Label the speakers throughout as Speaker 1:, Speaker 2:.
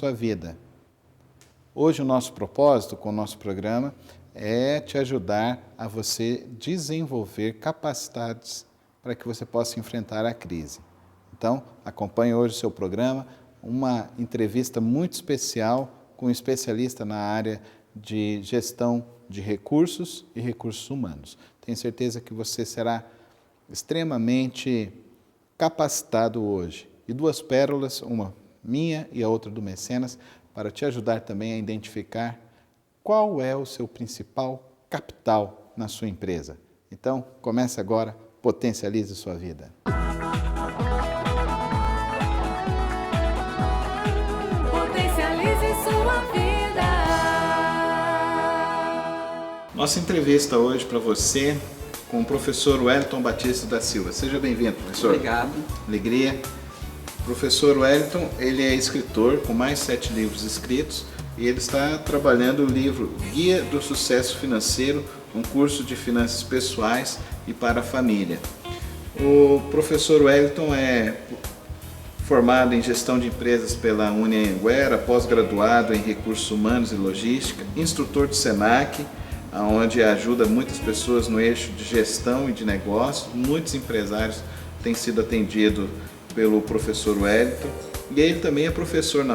Speaker 1: sua vida. Hoje o nosso propósito com o nosso programa é te ajudar a você desenvolver capacidades para que você possa enfrentar a crise. Então, acompanhe hoje o seu programa, uma entrevista muito especial com um especialista na área de gestão de recursos e recursos humanos. Tenho certeza que você será extremamente capacitado hoje. E duas pérolas, uma minha e a outra do Mecenas, para te ajudar também a identificar qual é o seu principal capital na sua empresa. Então, comece agora, potencialize sua vida.
Speaker 2: Potencialize sua vida.
Speaker 1: Nossa entrevista hoje para você com o professor Wellington Batista da Silva. Seja bem-vindo, professor.
Speaker 3: Obrigado.
Speaker 1: Alegria. O professor Wellington, ele é escritor com mais 7 livros escritos e ele está trabalhando o livro Guia do Sucesso Financeiro, um curso de finanças pessoais e para a família. O professor Wellington é formado em gestão de empresas pela Anhanguera, pós-graduado em recursos humanos e logística, instrutor do SENAC, onde ajuda muitas pessoas no eixo de gestão e de negócios. Muitos empresários têm sido atendidos pelo professor Wellington. E ele também é professor na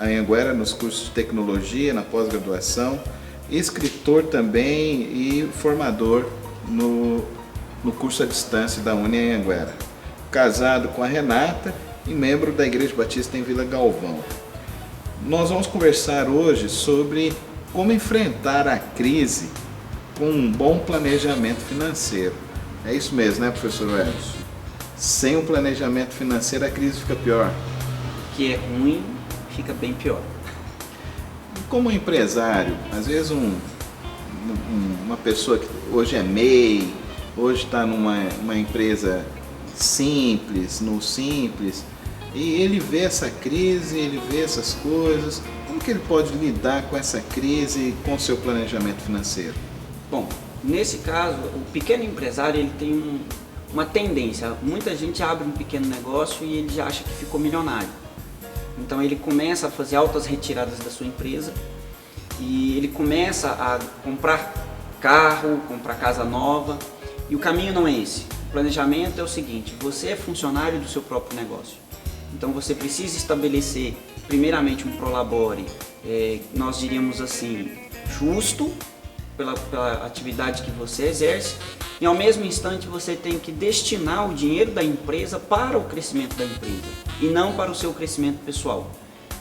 Speaker 1: Anhanguera, nos cursos de tecnologia, na pós-graduação, escritor também e formador no curso à distância da Anhanguera. Casado com a Renata e membro da Igreja Batista em Vila Galvão. Nós vamos conversar hoje sobre como enfrentar a crise com um bom planejamento financeiro. É isso mesmo, né, professor Wellington? Sem um planejamento financeiro, a crise fica pior.
Speaker 3: O que é ruim fica bem pior.
Speaker 1: Como empresário, às vezes uma pessoa que hoje é MEI, hoje está numa empresa simples, no simples, e ele vê essa crise, ele vê essas coisas, como que ele pode lidar com essa crise com o seu planejamento financeiro?
Speaker 3: Bom, nesse caso, o pequeno empresário ele tem uma tendência. Muita gente abre um pequeno negócio e ele já acha que ficou milionário. Então ele começa a fazer altas retiradas da sua empresa e ele começa a comprar carro, comprar casa nova, e o caminho não é esse. O planejamento é o seguinte: você é funcionário do seu próprio negócio. Então você precisa estabelecer primeiramente um prolabore, nós diríamos assim, justo pela atividade que você exerce, e ao mesmo instante você tem que destinar o dinheiro da empresa para o crescimento da empresa e não para o seu crescimento pessoal.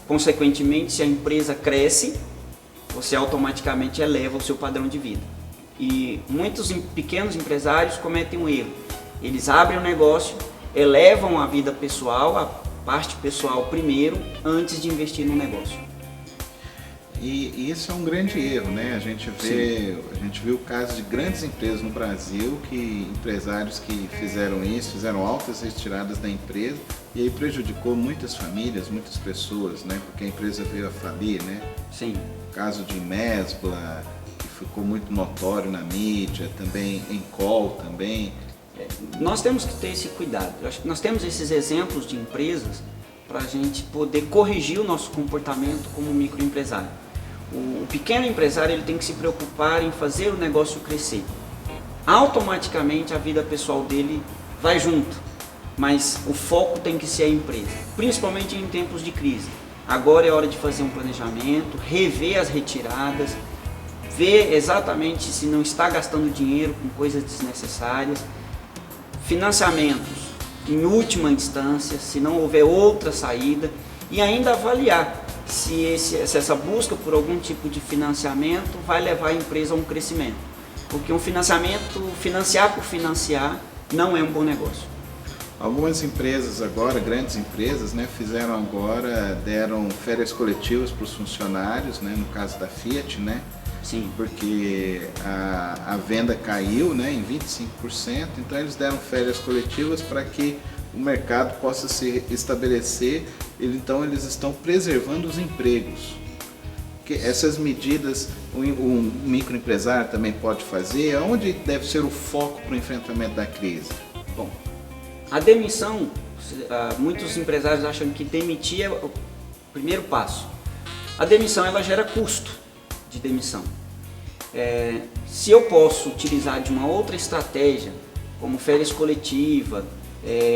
Speaker 3: Consequentemente, se a empresa cresce, você automaticamente eleva o seu padrão de vida. E muitos pequenos empresários cometem um erro. Eles abrem o negócio, elevam a vida pessoal, a parte pessoal primeiro, antes de investir no negócio.
Speaker 1: E isso é um grande erro, né? A gente vê o caso de grandes empresas no Brasil, que empresários que fizeram isso, fizeram altas retiradas da empresa, e aí prejudicou muitas famílias, muitas pessoas, né? Porque a empresa veio a falir, né?
Speaker 3: Sim.
Speaker 1: O caso de Mesbla, que ficou muito notório na mídia, também Encol também.
Speaker 3: Nós temos que ter esse cuidado. Eu acho que nós temos esses exemplos de empresas para a gente poder corrigir o nosso comportamento como microempresário. O pequeno empresário ele tem que se preocupar em fazer o negócio crescer. Automaticamente a vida pessoal dele vai junto, mas o foco tem que ser a empresa, principalmente em tempos de crise. Agora é hora de fazer um planejamento, rever as retiradas, ver exatamente se não está gastando dinheiro com coisas desnecessárias, financiamentos em última instância, se não houver outra saída, e ainda avaliar se essa busca por algum tipo de financiamento vai levar a empresa a um crescimento. Porque um financiamento, financiar por financiar, não é um bom negócio.
Speaker 1: Algumas empresas agora, grandes empresas, né, deram férias coletivas para os funcionários, né, no caso da Fiat, né?
Speaker 3: Sim.
Speaker 1: Porque a venda caiu, né, em 25%, então eles deram férias coletivas para que o mercado possa se estabelecer, então eles estão preservando os empregos. Que essas medidas um microempresário também pode fazer. Onde deve ser o foco para o enfrentamento da crise?
Speaker 3: Bom, a demissão, muitos empresários acham que demitir primeiro passo. A demissão ela gera custo de demissão. Se eu posso utilizar de uma outra estratégia, como férias coletiva,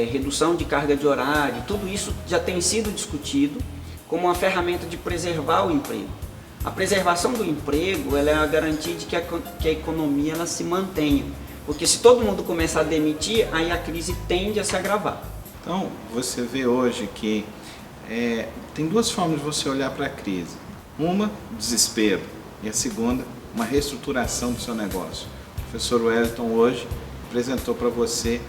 Speaker 3: redução de carga de horário, tudo isso já tem sido discutido como uma ferramenta de preservar o emprego. A preservação do emprego ela é a garantia de que a economia ela se mantenha, porque se todo mundo começar a demitir, aí a crise tende a se agravar.
Speaker 1: Então, você vê hoje que tem duas formas de você olhar para a crise. Uma, desespero, e a segunda, uma reestruturação do seu negócio. O professor Wellington hoje apresentou para você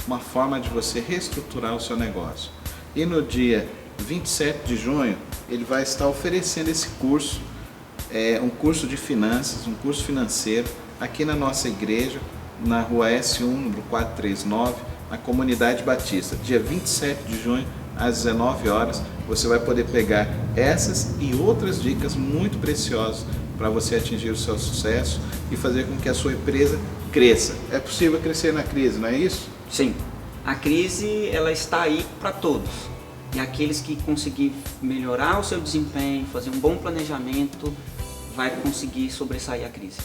Speaker 1: uma forma de você reestruturar o seu negócio. E no dia 27 de junho, ele vai estar oferecendo esse curso, um curso de finanças, um curso financeiro, aqui na nossa igreja, na rua S1, número 439, na Comunidade Batista. Dia 27 de junho, às 19 horas, você vai poder pegar essas e outras dicas muito preciosas para você atingir o seu sucesso e fazer com que a sua empresa cresça. É possível crescer na crise, não é isso?
Speaker 3: Sim, a crise ela está aí para todos. E aqueles que conseguir melhorar o seu desempenho, fazer um bom planejamento, vai conseguir sobressair a crise.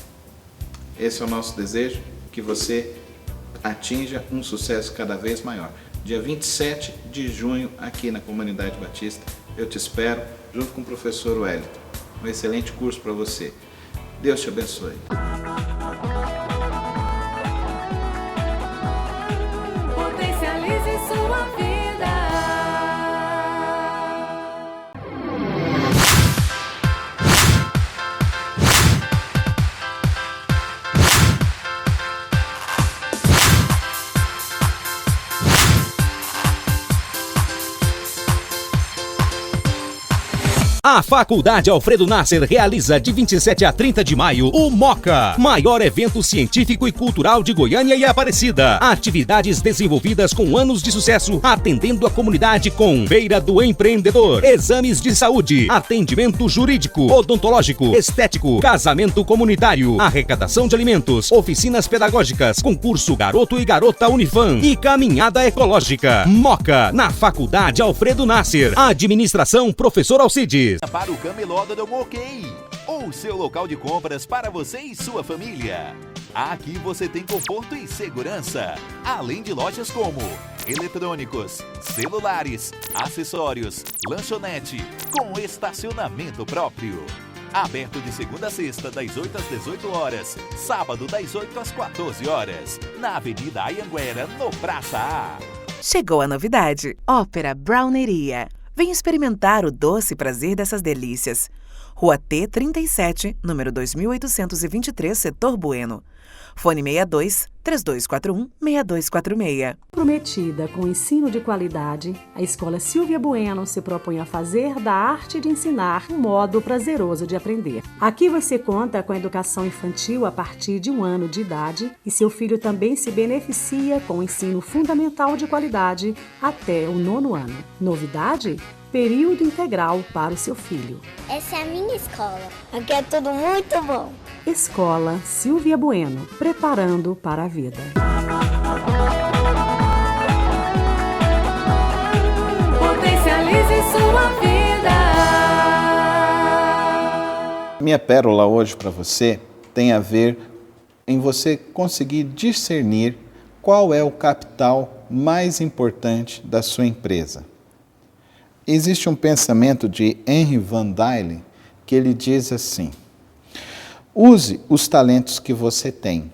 Speaker 1: Esse é o nosso desejo, que você atinja um sucesso cada vez maior. Dia 27 de junho, aqui na Comunidade Batista, eu te espero, junto com o professor Wellington. Um excelente curso para você. Deus te abençoe.
Speaker 2: Potencialize sua vida.
Speaker 4: A Faculdade Alfredo Nasser realiza de 27 a 30 de maio o MOCA, maior evento científico e cultural de Goiânia e Aparecida. Atividades desenvolvidas com anos de sucesso, atendendo a comunidade com Feira do Empreendedor, exames de saúde, atendimento jurídico, odontológico, estético, casamento comunitário, arrecadação de alimentos, oficinas pedagógicas, concurso Garoto e Garota Unifam e caminhada ecológica. MOCA, na Faculdade Alfredo Nasser. Administração Professor Alcides.
Speaker 5: Para o Camelódromo OK, ou seu local de compras para você e sua família. Aqui você tem conforto e segurança, além de lojas como eletrônicos, celulares, acessórios, lanchonete, com estacionamento próprio. Aberto de segunda a sexta, das 8 às 18 horas, sábado das 8 às 14 horas, na Avenida Anhanguera, no Praça A.
Speaker 6: Chegou a novidade, Ópera Browneria. Vem experimentar o doce prazer dessas delícias. Rua T37, número 2823, Setor Bueno. Fone 62-3241-6246.
Speaker 7: Comprometida com o ensino de qualidade, a Escola Silvia Bueno se propõe a fazer da arte de ensinar um modo prazeroso de aprender. Aqui você conta com a educação infantil a partir de 1 ano de idade e seu filho também se beneficia com o ensino fundamental de qualidade até o 9º ano. Novidade? Período integral para o seu filho.
Speaker 8: Essa é a minha escola. Aqui é tudo muito bom.
Speaker 7: Escola Silvia Bueno, preparando para a vida.
Speaker 2: Potencialize sua vida.
Speaker 1: Minha pérola hoje para você tem a ver em você conseguir discernir qual é o capital mais importante da sua empresa. Existe um pensamento de Henry Van Dyne que ele diz assim: use os talentos que você tem.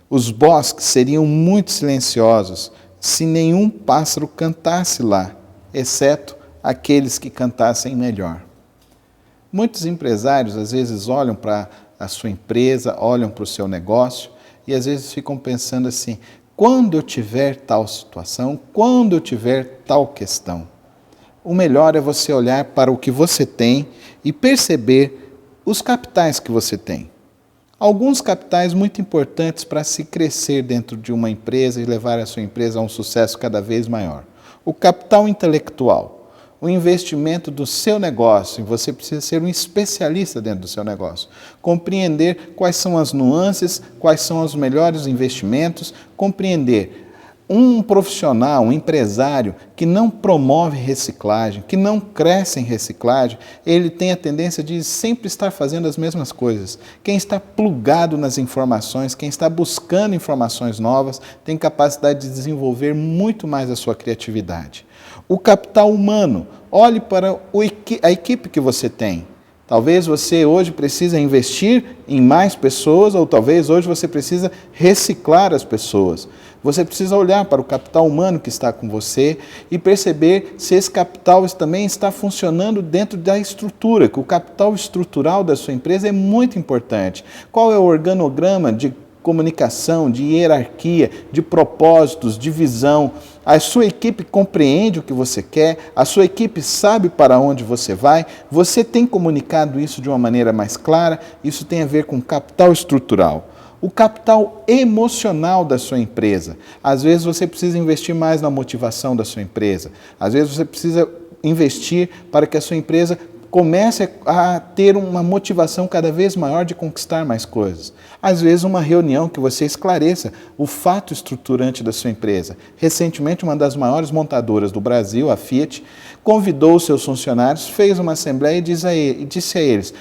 Speaker 1: Os bosques seriam muito silenciosos se nenhum pássaro cantasse lá, exceto aqueles que cantassem melhor. Muitos empresários às vezes olham para a sua empresa, olham para o seu negócio e às vezes ficam pensando assim: quando eu tiver tal situação, quando eu tiver tal questão. O melhor é você olhar para o que você tem e perceber os capitais que você tem. Alguns capitais muito importantes para se crescer dentro de uma empresa e levar a sua empresa a um sucesso cada vez maior. O capital intelectual, o investimento do seu negócio, e você precisa ser um especialista dentro do seu negócio. Compreender quais são as nuances, quais são os melhores investimentos, compreender Um profissional, um empresário que não promove reciclagem, que não cresce em reciclagem, ele tem a tendência de sempre estar fazendo as mesmas coisas. Quem está plugado nas informações, quem está buscando informações novas, tem capacidade de desenvolver muito mais a sua criatividade. O capital humano, olhe para a equipe que você tem. Talvez você hoje precise investir em mais pessoas, ou talvez hoje você precisa reciclar as pessoas. Você precisa olhar para o capital humano que está com você e perceber se esse capital também está funcionando dentro da estrutura, que o capital estrutural da sua empresa é muito importante. Qual é o organograma de comunicação, de hierarquia, de propósitos, de visão? A sua equipe compreende o que você quer, a sua equipe sabe para onde você vai, você tem comunicado isso de uma maneira mais clara, isso tem a ver com capital estrutural. O capital emocional da sua empresa. Às vezes você precisa investir mais na motivação da sua empresa. Às vezes você precisa investir para que a sua empresa comece a ter uma motivação cada vez maior de conquistar mais coisas. Às vezes uma reunião que você esclareça o fato estruturante da sua empresa. Recentemente, uma das maiores montadoras do Brasil, a Fiat, convidou os seus funcionários, fez uma assembleia e disse a eles: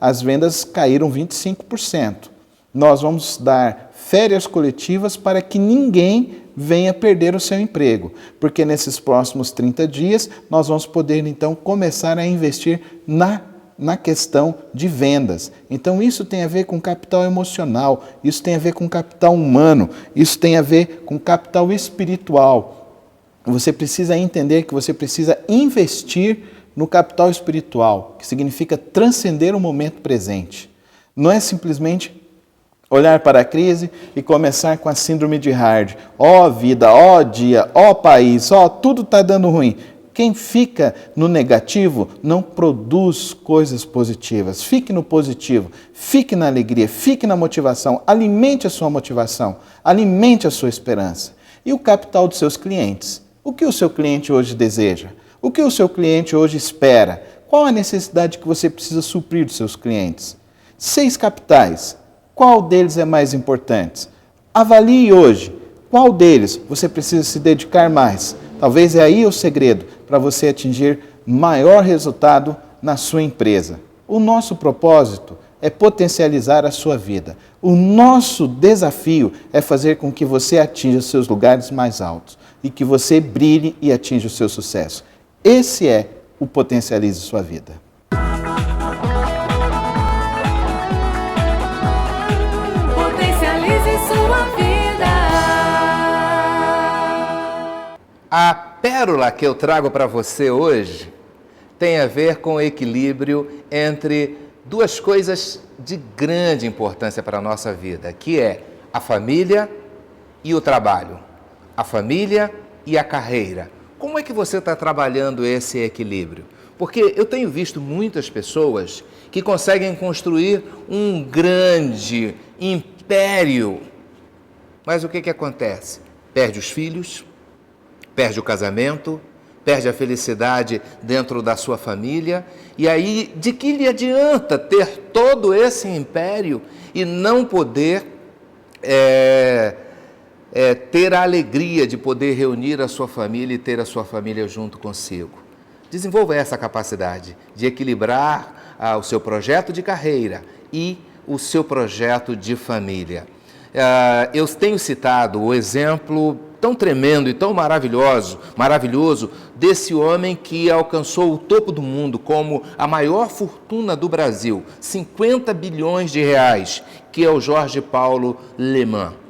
Speaker 1: as vendas caíram 25%. Nós vamos dar férias coletivas para que ninguém venha perder o seu emprego, porque nesses próximos 30 dias nós vamos poder então começar a investir na questão de vendas. Então isso tem a ver com capital emocional, isso tem a ver com capital humano, isso tem a ver com capital espiritual. Você precisa entender que você precisa investir no capital espiritual, que significa transcender o momento presente. Não é simplesmente olhar para a crise e começar com a síndrome de Hard. Ó vida, ó dia, ó país, ó tudo está dando ruim. Quem fica no negativo não produz coisas positivas. Fique no positivo, fique na alegria, fique na motivação. Alimente a sua motivação, alimente a sua esperança. E o capital dos seus clientes? O que o seu cliente hoje deseja? O que o seu cliente hoje espera? Qual a necessidade que você precisa suprir dos seus clientes? 6 capitais. Qual deles é mais importante? Avalie hoje. Qual deles você precisa se dedicar mais? Talvez é aí o segredo para você atingir maior resultado na sua empresa. O nosso propósito é potencializar a sua vida. O nosso desafio é fazer com que você atinja seus lugares mais altos e que você brilhe e atinja o seu sucesso. Esse é o Potencialize Sua Vida.
Speaker 2: Potencialize sua vida.
Speaker 9: A pérola que eu trago para você hoje tem a ver com o equilíbrio entre duas coisas de grande importância para a nossa vida, que é a família e o trabalho, a família e a carreira. Como é que você está trabalhando esse equilíbrio? Porque eu tenho visto muitas pessoas que conseguem construir um grande império, mas o que acontece? Perde os filhos, perde o casamento, perde a felicidade dentro da sua família, e aí de que lhe adianta ter todo esse império e não poder ter a alegria de poder reunir a sua família e ter a sua família junto consigo? Desenvolva essa capacidade de equilibrar o seu projeto de carreira e o seu projeto de família. Eu tenho citado o exemplo tão tremendo e tão maravilhoso desse homem que alcançou o topo do mundo como a maior fortuna do Brasil, 50 bilhões de reais, que é o Jorge Paulo Lemann.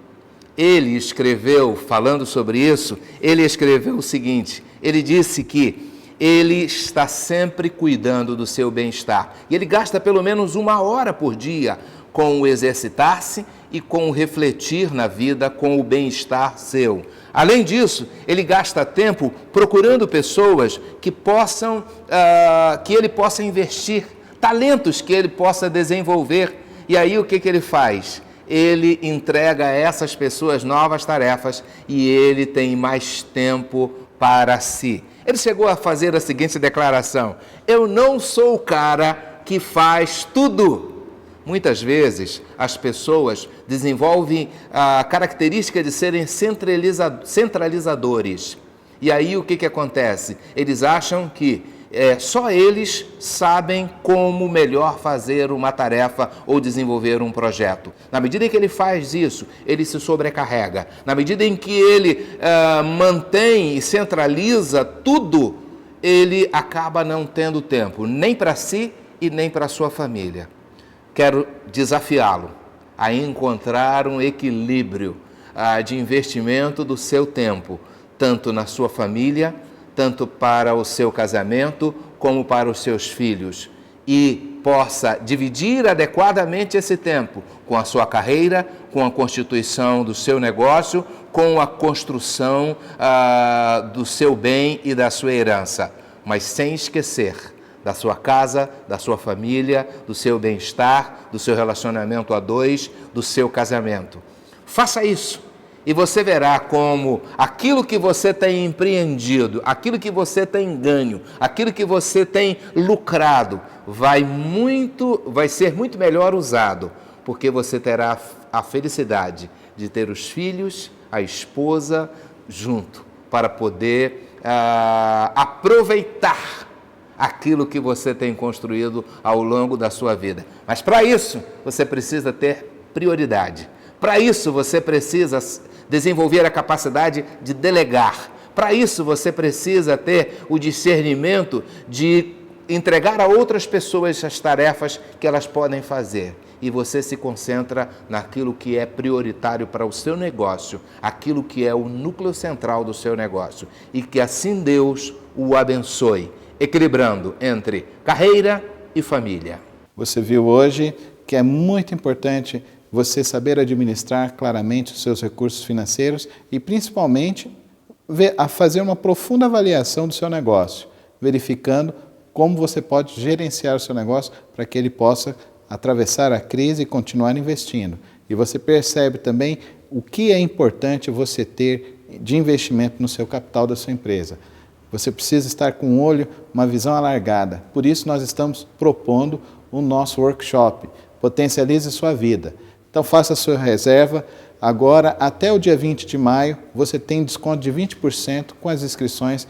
Speaker 9: Ele escreveu, falando sobre isso, ele escreveu o seguinte: ele disse que ele está sempre cuidando do seu bem-estar. E ele gasta pelo menos 1 hora por dia com o exercitar-se e com o refletir na vida, com o bem-estar seu. Além disso, ele gasta tempo procurando pessoas que ele possa investir, talentos que ele possa desenvolver. E aí o que ele faz? Ele entrega a essas pessoas novas tarefas e ele tem mais tempo para si. Ele chegou a fazer a seguinte declaração: eu não sou o cara que faz tudo, Muitas vezes as pessoas desenvolvem a característica de serem centralizadores. E aí o que acontece? Eles acham que só eles sabem como melhor fazer uma tarefa ou desenvolver um projeto. Na medida em que ele faz isso, ele se sobrecarrega. Na medida em que ele mantém e centraliza tudo, ele acaba não tendo tempo, nem para si e nem para a sua família. Quero desafiá-lo a encontrar um equilíbrio de investimento do seu tempo, tanto na sua família, tanto para o seu casamento, como para os seus filhos, e possa dividir adequadamente esse tempo com a sua carreira, com a constituição do seu negócio, com a construção do seu bem e da sua herança, mas sem esquecer da sua casa, da sua família, do seu bem-estar, do seu relacionamento a dois, do seu casamento. Faça isso e você verá como aquilo que você tem empreendido, aquilo que você tem ganho, aquilo que você tem lucrado, vai ser muito melhor usado, porque você terá a felicidade de ter os filhos, a esposa junto, para poder aproveitar aquilo que você tem construído ao longo da sua vida. Mas para isso, você precisa ter prioridade. Para isso, você precisa desenvolver a capacidade de delegar. Para isso, você precisa ter o discernimento de entregar a outras pessoas as tarefas que elas podem fazer. E você se concentra naquilo que é prioritário para o seu negócio, aquilo que é o núcleo central do seu negócio. E que assim Deus o abençoe, equilibrando entre carreira e família.
Speaker 1: Você viu hoje que é muito importante você saber administrar claramente os seus recursos financeiros e, principalmente, fazer uma profunda avaliação do seu negócio, verificando como você pode gerenciar o seu negócio para que ele possa atravessar a crise e continuar investindo. E você percebe também o que é importante você ter de investimento no seu capital da sua empresa. Você precisa estar com um olho, uma visão alargada. Por isso, nós estamos propondo o nosso workshop, Potencialize Sua Vida. Então, faça a sua reserva. Agora, até o dia 20 de maio, você tem desconto de 20% com as inscrições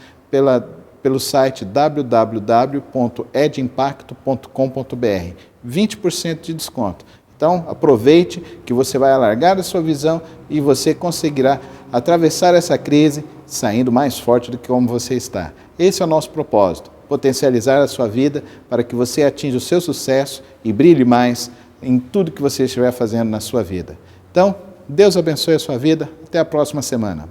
Speaker 1: pelo site www.edimpacto.com.br. 20% de desconto. Então, aproveite que você vai alargar a sua visão e você conseguirá atravessar essa crise saindo mais forte do que como você está. Esse é o nosso propósito, potencializar a sua vida para que você atinja o seu sucesso e brilhe mais em tudo que você estiver fazendo na sua vida. Então, Deus abençoe a sua vida. Até a próxima semana.